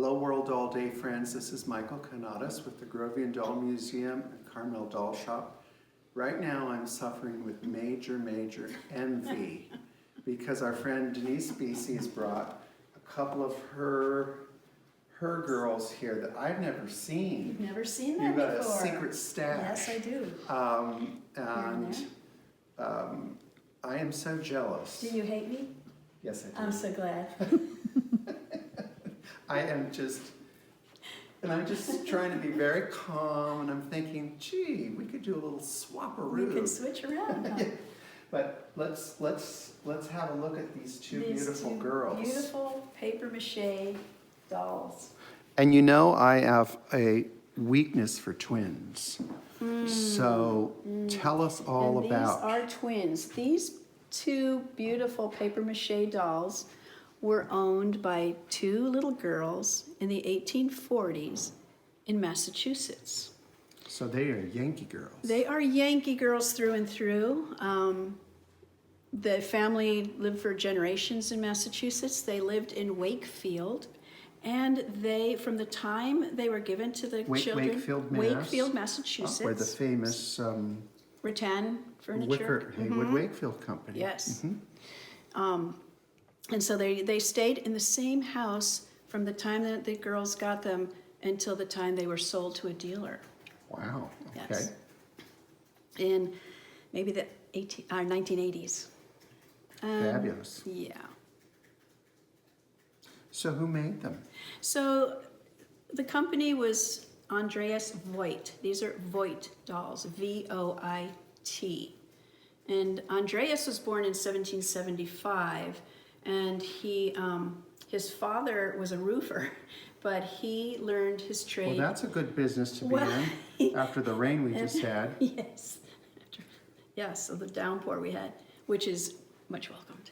Hello World Doll Day friends, this is Michael Canadas with the Grovian Doll Museum and Carmel Doll Shop. Right now I'm suffering with major envy because our friend Denise Buese has brought a couple of her girls here that I've never seen. You've never seen that You've got before. a secret stash. Yes, I do. I am so jealous. Do you hate me? Yes, I do. I'm so glad. I'm just trying to be very calm, and I'm thinking, gee, we could do a little swap-a-roo. We can switch around. Huh? But let's have a look at these beautiful girls. Beautiful paper mache dolls. And you know, I have a weakness for twins. So tell us all and about. These are twins. These two beautiful paper mache dolls were owned by two little girls in the 1840s in Massachusetts. So they are Yankee girls. They are Yankee girls through and through. The family lived for generations in Massachusetts. They lived in Wakefield, and they, from the time they were given to the children, Wakefield, Massachusetts, where the famous rattan furniture, Haywood Wakefield Company. Yes. And so they stayed in the same house from the time that the girls got them until the time they were sold to a dealer. Wow. Okay. Yes. In maybe the 1980s. Fabulous. Yeah. So who made them? So the company was Andreas Voigt. These are Voigt dolls, V-O-I-T. And Andreas was born in 1775, and his father was a roofer, but he learned his trade. Well, that's a good business to be in after the rain we just had. Yes. Yes, so the downpour we had, which is much welcomed.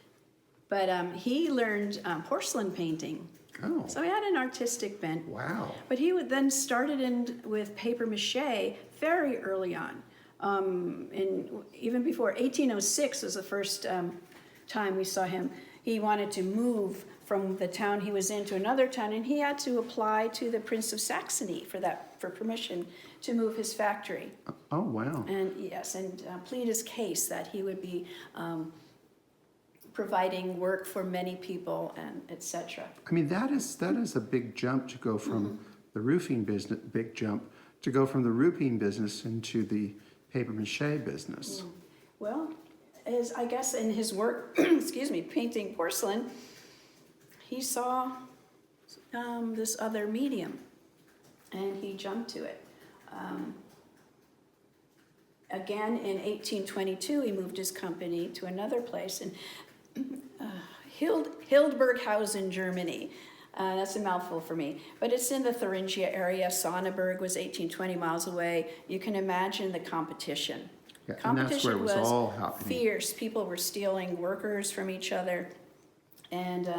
But he learned porcelain painting. Oh. So he had an artistic bent. Wow. But he would then started in with paper mache very early on. Even before 1806 was the first time we saw him. He wanted to move from the town he was in to another town, and he had to apply to the Prince of Saxony for permission to move his factory. Oh, wow. And yes, and plead his case that he would be providing work for many people, and etc. I mean, that is a big jump to go from the roofing business, to go from the roofing business into the paper mache business. Well, I guess in his work, excuse me, painting porcelain, he saw this other medium, and he jumped to it. Again, in 1822, he moved his company to another place in Hildburghausen, Germany. That's a mouthful for me, but it's in the Thuringia area. Sonneberg was 20 miles away. You can imagine the competition. Yeah, and that's where it was all happening. Fierce. People were stealing workers from each other, and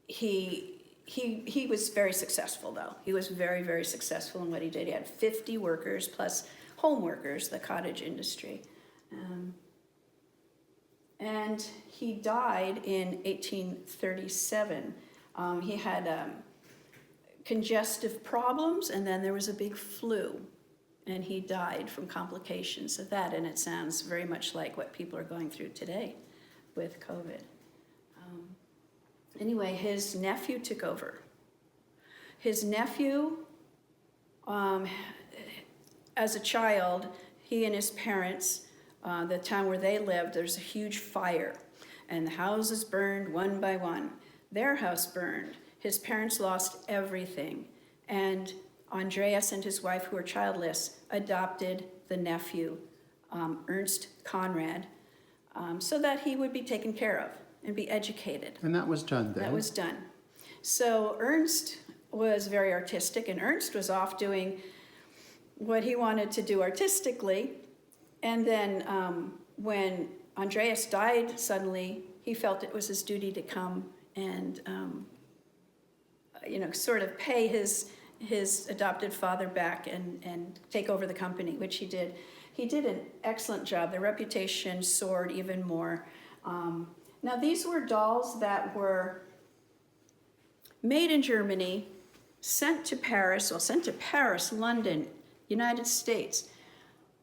he was very successful, though. He was very successful in what he did. He had 50 workers plus home workers, the cottage industry. And he died in 1837. He had congestive problems, and then there was a big flu, and he died from complications of that. And it sounds very much like what people are going through today with COVID. Anyway, his nephew took over. His nephew, as a child, he and his parents, the town where they lived, there's a huge fire, and the houses burned one by one. Their house burned. His parents lost everything, and Andreas and his wife, who were childless, adopted the nephew, Ernst Conrad, so that he would be taken care of and be educated. And that was done then? That was done. So Ernst was very artistic, and Ernst was off doing what he wanted to do artistically. And then when Andreas died suddenly, he felt it was his duty to come and, sort of pay his adopted father back and take over the company, which he did. He did an excellent job. Their reputation soared even more. Now, these were dolls that were made in Germany, sent to Paris, London, United States,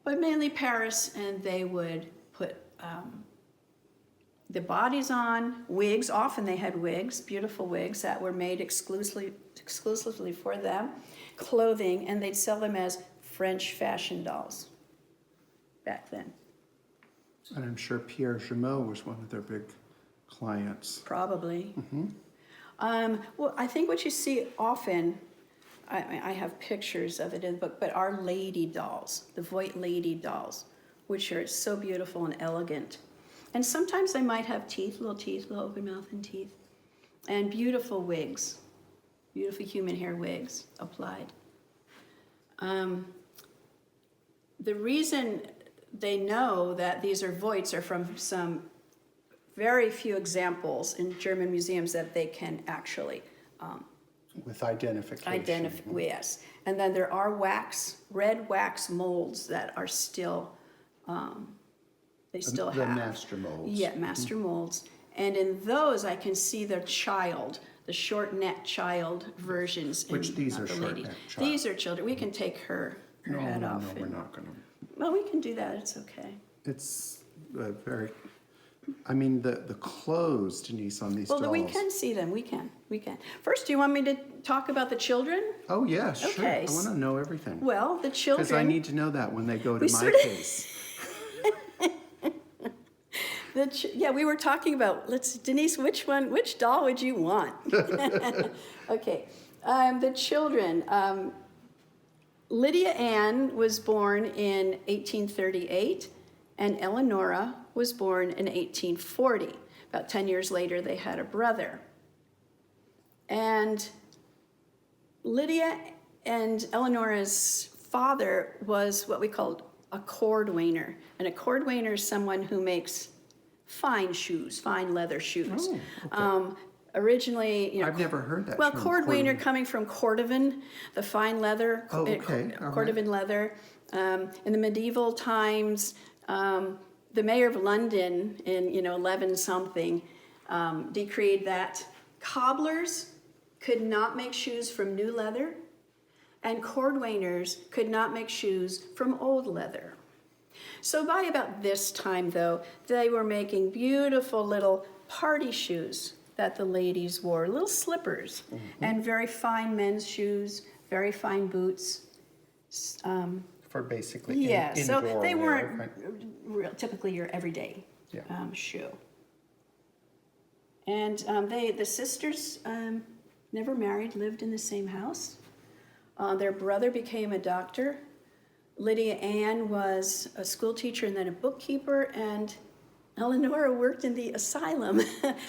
but mainly Paris, and they would put the bodies on, wigs, often they had wigs, beautiful wigs that were made exclusively for them, clothing, and they'd sell them as French fashion dolls back then. And I'm sure Pierre Jameau was one of their big clients. Probably. Well, I think what you see often, I have pictures of it in the book, but are lady dolls, the Voigt lady dolls, which are so beautiful and elegant. And sometimes they might have little open mouth and teeth, and beautiful wigs, beautiful human hair wigs applied. The reason they know that these are Voigts are from some very few examples in German museums that they can actually With identification. yes. And then there are red wax molds that are still, they still The have. master molds. Yeah, master molds. And in those, I can see the short neck child versions. Which these not are the short lady. neck child. These are children. We can take her head off. No, we're and- not going to. Well, we can do that. It's okay. It's very, I mean, the clothes, Denise, on these Well, dolls. we can see them. We can. First, do you want me to talk about the children? Oh, yeah, sure. Okay. I want to know everything. Well, the children. Because I need to know that when they go to We my sort of- case. We were talking about, Denise, which doll would you want? Okay, the children. Lydia Ann was born in 1838, and Eleonora was born in 1840. About 10 years later, they had a brother. And Lydia and Eleonora's father was what we called a cordwainer. And a cordwainer is someone who makes fine shoes, fine leather shoes. Oh, okay. Originally, I've never heard that Well, term, cordwainer cordwainer. coming from cordovan, the fine leather. Oh, okay, all right. Cordovan leather. In the medieval times, the mayor of London in 11 something decreed that cobblers could not make shoes from new leather, and cordwainers could not make shoes from old leather. So by about this time, though, they were making beautiful little party shoes that the ladies wore, little slippers, and very fine men's shoes, very fine boots. For basically Yeah, so indoor they wear, weren't right? typically your everyday Yeah. shoe. And the sisters never married, lived in the same house. Their brother became a doctor. Lydia Ann was a school teacher and then a bookkeeper, and Eleonora worked in the asylum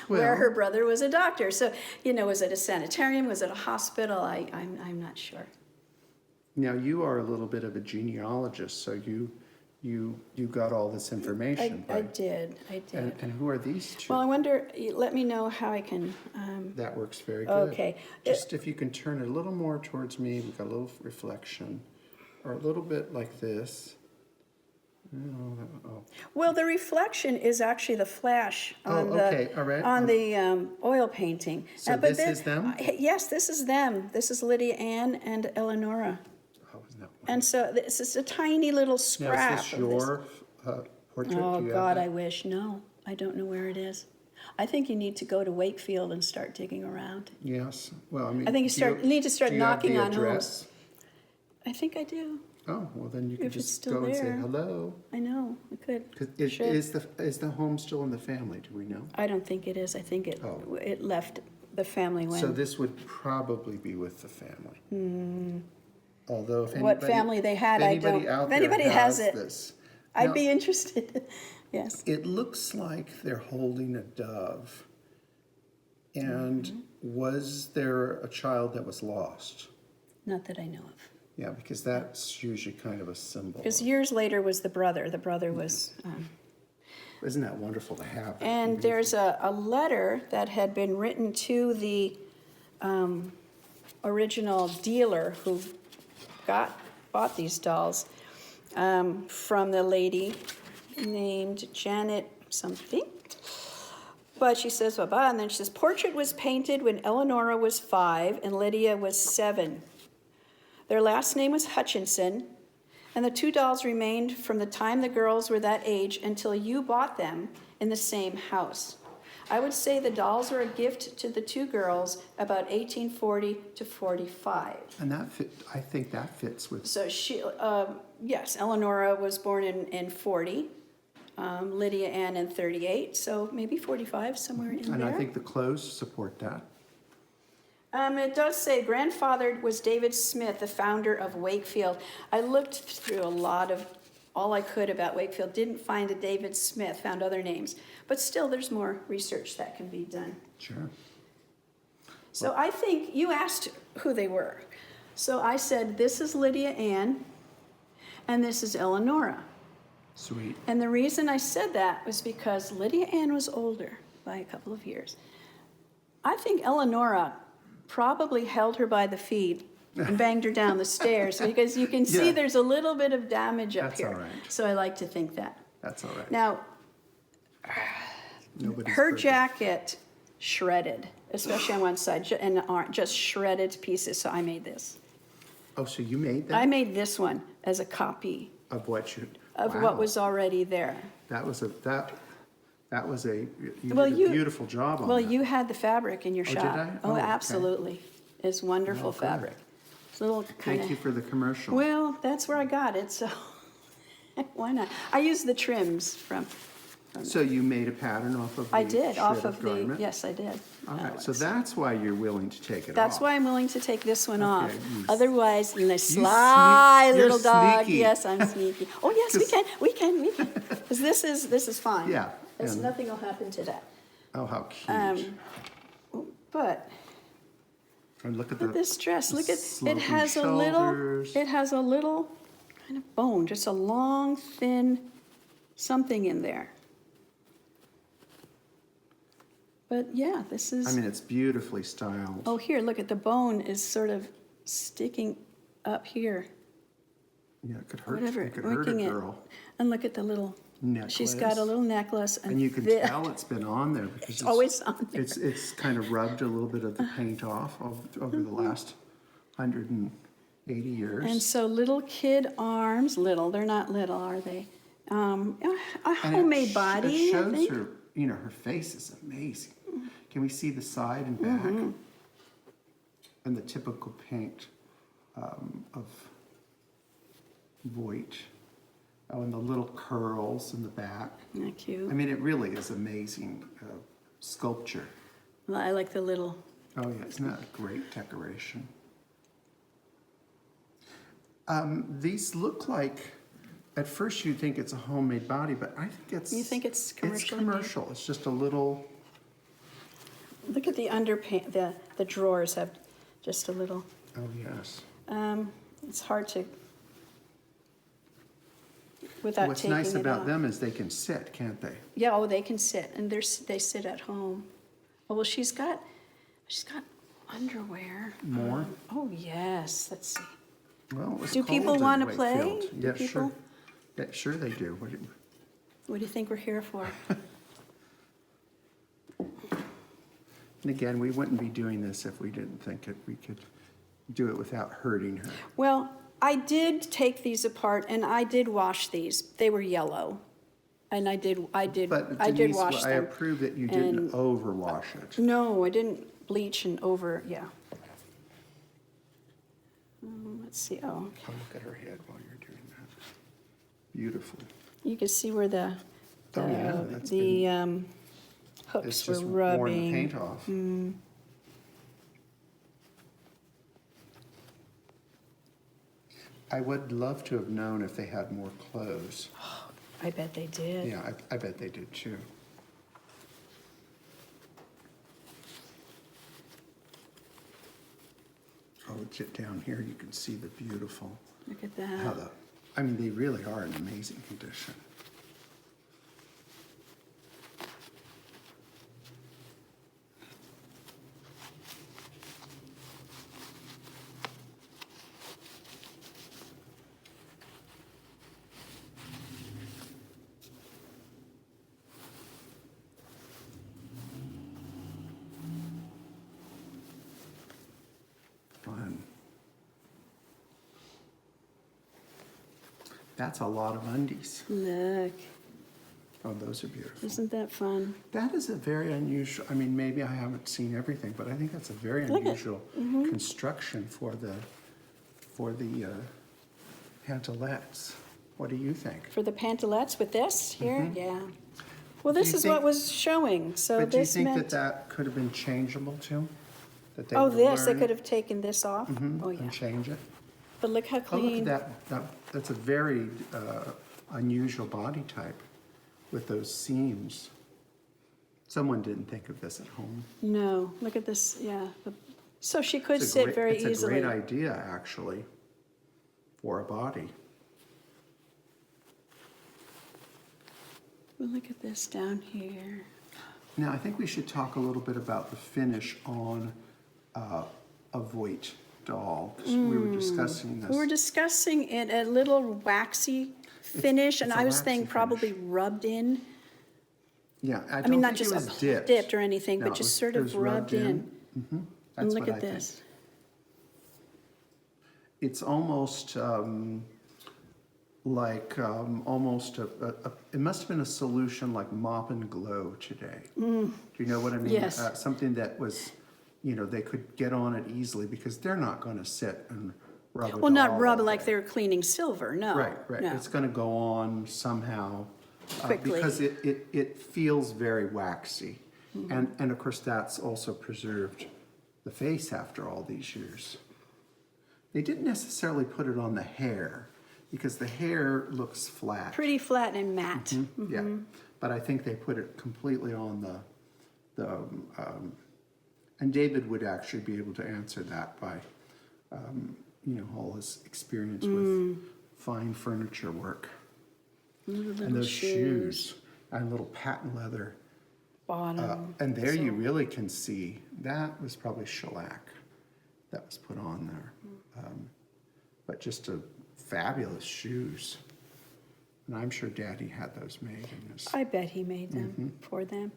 where Well- her brother was a doctor. So, was it a sanitarium? Was it a hospital? I'm not sure. Now, you are a little bit of a genealogist, so you got all this information. I right? did. And who are these two? Well, I wonder, let me know how I can, That works very good. okay. Just if you can turn it a little more towards me, we've got a little reflection, or a little bit like this. Oh. Well, the reflection is actually the flash on okay, all right. on the oil painting. So this is them? Yes, this is them. This is Lydia Ann and Eleonora. Oh, no. And so this is a tiny little Now, scrap. is this of your portrait? Oh, Do you God, have I that? wish. No, I don't know where it is. I think you need to go to Wakefield and start digging around. Yes. Well, I mean. I think you need to start do you have knocking the on address? I think I do. Oh, well, then you can If it's just still go and say there. hello. I know, I could. 'Cause Sure. is the home still in the family? Do we know? I don't think it is. I think Oh. it left the family when. So this would probably be with the family. Although if anybody, What family they had, if I anybody don't. out If there anybody has it, this, I'd Now, be interested. Yes. It looks like they're holding a dove. And Mm-hmm. was there a child that was lost? Not that I know of. Yeah, because that's usually kind of a symbol. Because years later was the brother. The brother was. Isn't that wonderful to have? And there's a letter that had been written to the original dealer who bought these dolls from the lady named Janet something. but she says, blah, and then she says, portrait was painted when Eleonora was 5 and Lydia was 7. Their last name was Hutchinson, and the 2 dolls remained from the time the girls were that age until you bought them in the same house. I would say the dolls were a gift to the 2 girls about 1840 to 45. And that fit, I think that fits with, So yes, Eleonora was born in 40, Lydia Ann in 38, so maybe 45, somewhere in there. and I think the clothes support that. It does say grandfather was David Smith, the founder of Wakefield. I looked through a lot of, all I could about Wakefield, didn't find a David Smith, found other names. But still, there's more research that can be done. Sure. So I think you asked who they were. So I said, this is Lydia Ann, and this is Eleonora. Sweet. And the reason I said that was because Lydia Ann was older by a couple of years. I think Eleonora probably held her by the feet and banged her down the stairs, because you can see Yeah. there's a little bit of damage up That's here. all right. So I like to think that. That's all right. Now, Nobody's her perfect. jacket shredded, especially on one side, and just shredded to pieces, so I made this. Oh, so you made that? I made this one as a copy Of what you? of Wow. what was already there. That was a, you Well, did you- a beautiful job on Well, that. you had the fabric in your did shop. I? Oh, Oh, okay. absolutely. It's wonderful Oh, good. fabric. It's a little kind Thank you of, for the commercial. well, that's where I got it, so why not? I used the trims from, So you made a pattern off of the I did, off shredded of the, garment? yes, I did. All right, so Alex. that's why you're willing to take it That's off. why I'm willing to take this one off. you Otherwise, sly you're little dog. sneaky. Yes, I'm sneaky. Oh, yes, we can. Because this is fine. Yeah, There's and- nothing will happen to that. Oh, how cute. But And look at look at this dress. Look at, it sloping has shoulders. it has a little kind of bone, just a long, thin something in there. But yeah, this is, I mean, it's beautifully styled. oh, here, look at the bone is sort of sticking up here. Yeah, it could hurt, Whatever, it could hurt a working it. girl. And look at the little, she's got a Necklace. little necklace. And you can thi- tell it's been on there because it's always on there. It's kind of rubbed a little bit of the paint off over the last 180 years. And so little kid arms, little, they're not little, are they? A And it homemade body, It I shows think. her, her face is amazing. Can we see the side and back? Mm-hmm. And the typical paint of Voigt. Oh, and the little curls in the back. Isn't that cute? I mean, it really is amazing sculpture. Well, I like the little, Oh, yeah, isn't that a great decoration? These look like, at first you'd think it's a homemade body, but I think it's... You think it's commercially made? It's commercial. It's just a little... look at the underpant, the drawers have just a little, Oh, yes. it's hard to, without What's taking it nice about off. them is they can sit, can't they? Yeah, oh, they can sit, and they sit at home. Oh, well, she's got underwear. More? Oh, yes, let's see. Well, it was Do cold people in wanna play? Wakefield. Do Yeah, people- sure. Yeah, sure they do. What do you think we're here for? And again, we wouldn't be doing this if we didn't think we could do it without hurting her. Well, I did take these apart and I did wash these. They were yellow. And I did But I did Denise, wash I them. approve that you didn't And- overwash it. No, I didn't bleach and over, yeah. Let's see, oh, okay. Oh, look at her head while you're doing that. Beautiful. You can see where the, Oh, yeah, that's the It's hooks were just worn the rubbing. paint off. I would love to have known if they had more clothes. I bet they did. Yeah, I bet they did too. Oh, down here you can see the beautiful, Look at how that. I mean, they really are in amazing condition. That's a lot of undies. Look, Oh, those are beautiful. isn't that fun? That is a very unusual, I mean, maybe I haven't seen everything, but I think that's a very Look at- unusual construction for the pantalettes. What do you think? For the pantalettes with this here, yeah. Well, Do this you is think- what was showing, so But do you this think that meant, that could have been changeable too? That they oh, would this, they learn could have taken this off? Oh, yeah. and change it? But look how Oh, look clean. at that, that's a very unusual body type with those seams. Someone didn't think of this at home. No, look at this, yeah. So she could It's a sit great- very It's a easily. great idea, actually, for a body. Well, look at this down here. Now, I think we should talk a little bit about the finish on a Voigt doll, 'cause we were discussing this. We were discussing it, a little waxy finish, and it's a I was waxy thinking probably finish. rubbed in. Yeah, I I don't mean, not think just it was dipped. dipped or anything, No, but it just was- sort it of was rubbed in. Mhm. And That's look what at I think. this. It's almost like almost it must have been a solution like Mop and Glow today. Do you know what I mean? Yes. Something that was, you know, they could get on it easily because they're not going to sit and rub it Well, not all rub day. like they were cleaning silver, no. Right, right. no. It's going to go on somehow. Quickly. Because it feels very waxy. Mm-hmm. And of course, that's also preserved the face after all these years. They didn't necessarily put it on the hair because the hair looks flat. Pretty flat and matte. Yeah, but I think they put it completely on and David would actually be able to answer that by, you know, all his experience with fine furniture work. And those shoes and little patent leather. Bottom. And there you really can see, that was probably shellac that was put on there. But just a fabulous shoes. And I'm sure Daddy had those made in this. I bet he made them for them.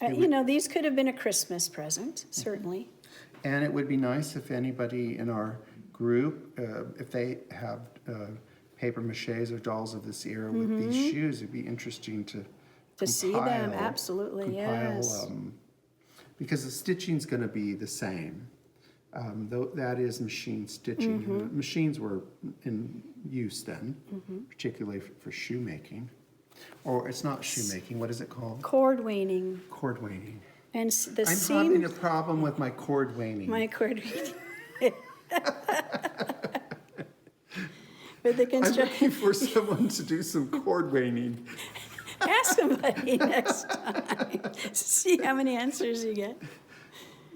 It You know, these could have been a Christmas present, certainly. And it would be nice if anybody in our group, if they have paper maches or dolls of this era with these shoes, it'd be interesting to See them, compile- absolutely, compile, yes. Because the stitching's going to be the same. Though that is machine stitching. Mm-hmm. And machines were in use then, particularly for shoemaking. Or it's not shoemaking, what is it called? Cord waning. Cord waning. And the I'm seam. having a problem with my cord waning. My cord waning. With the I'm construction. looking for someone to do some cord waning. Ask somebody next time. See how many answers you get.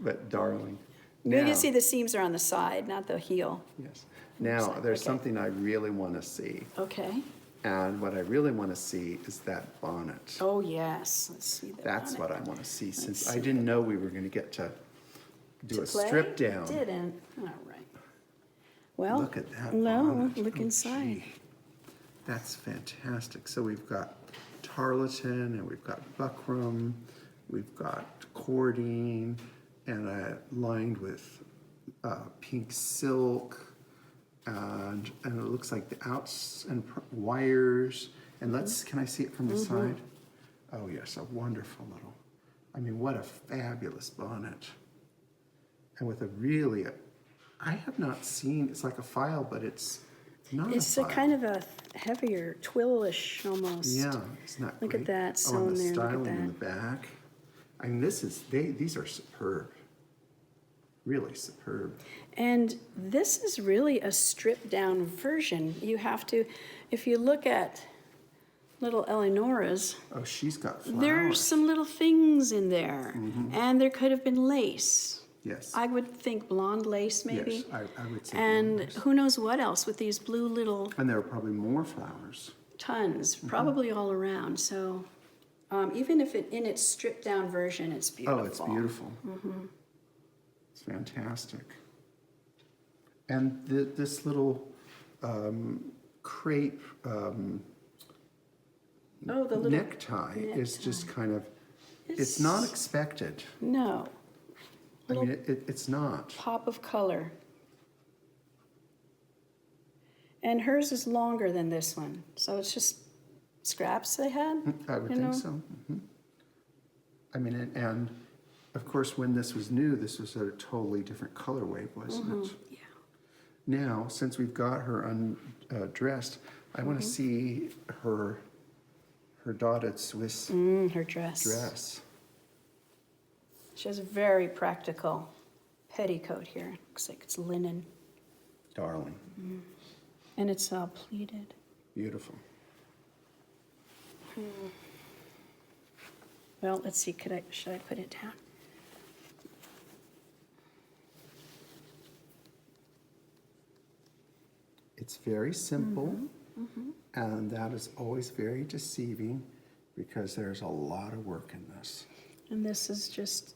But darling. You Now, can see the seams are on the side, not the heel. yes. Now, there's Okay. something I really want to see. Okay. And what I really want to see is that bonnet. Oh, yes. Let's see the That's bonnet. what I want to see, since see I didn't know we were going to get to do To a play? strip down. Didn't. All right. Well, Look at that no, bonnet. look Oh, inside. gee. That's fantastic. So we've got tarlatan and we've got buckram, we've got cording, and lined with pink silk, and it looks like the outs and wires. And can I see it from the side? Oh yes, a wonderful little. I mean, what a fabulous bonnet. And with a really, I have not seen. It's like a file, but it's not It's a a file. kind of a heavier, twillish almost. Yeah, isn't that Look great? at that Oh, sewn and the there, look at styling in the back. I mean, these are superb. Really superb. And this is really a stripped down version. You have to, if you look at little Eleonora's, Oh, she's got flowers. there's some little things in there. And there could have been lace. Yes. I would think blonde lace maybe. Yes, I would say. And flowers. who knows what else with these blue little And there are probably more flowers. tons, probably all around. So even if in its stripped down version, it's beautiful. Oh, it's beautiful. It's fantastic. And this little crepe Oh, the little necktie is just kind of, it's not expected. No, I mean, it's not. pop of color. And hers is longer than this one, so it's just scraps they had. I would you think know? so. I mean, and of course, when this was new, this was a totally different colorway, wasn't it? Yeah. Now, since we've got her undressed, I want to see her dotted Swiss Her dress. dress. She has a very practical petticoat here. Looks like it's linen. Darling. And it's all pleated. Beautiful. Well, let's see, should I put it down? It's very simple, and that is always very deceiving because there's a lot of work in this. And this is just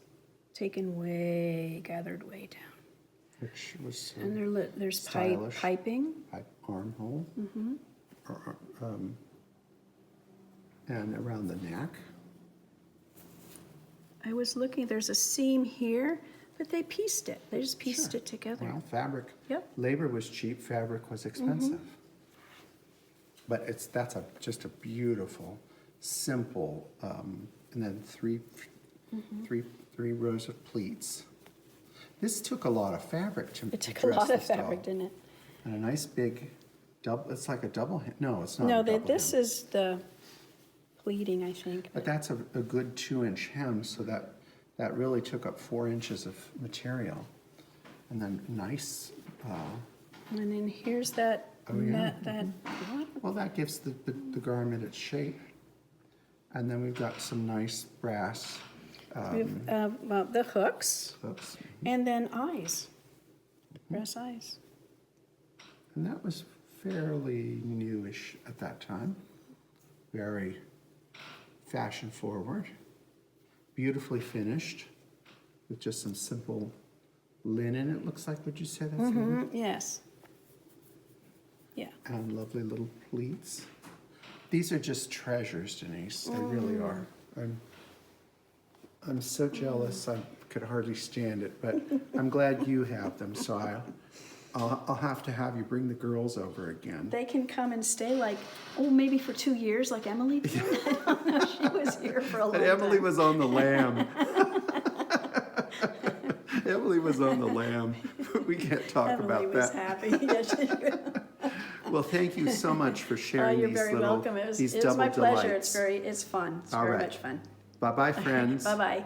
gathered way down. Which was And there's stylish. piping. Armhole. And around the neck. I was looking, there's a seam here, but they pieced it. They just pieced Sure. it together. Well, fabric. Yep. Labor was cheap, fabric was expensive. But that's just a beautiful, simple, and then three rows of pleats. This took a lot of fabric to It took a dress lot of this doll. fabric, didn't it? And a nice big double. It's like a double hand. No, it's not. No, a double this hem. is the pleating, I think. But that's a good 2-inch hem, so that really took up 4 inches of material, and then nice. And then here's that, Oh, yeah. what? Well, that gives the garment its shape, and then we've got some nice brass Well, the hooks, hooks, and then eyes, brass eyes. and that was fairly newish at that time. Very fashion forward, beautifully finished, with just some simple linen. It looks like. Would you say that's linen? Yes. Yeah. And lovely little pleats. These are just treasures, Denise. They really are. I'm so jealous. I could hardly stand it, but I'm glad you have them. So I'll have to have you bring the girls over again. They can come and stay maybe for 2 years like Emily did. I don't know, she was here for a long And time. Emily was on the lamb. Emily was on the lamb. We can't talk Emily about was that. happy. Yes, she was. Well, thank you so much for Oh, sharing you're these very little welcome. It was these my double pleasure. delights. It's fun. It's All very right. much fun. Bye-bye, friends. Bye-bye.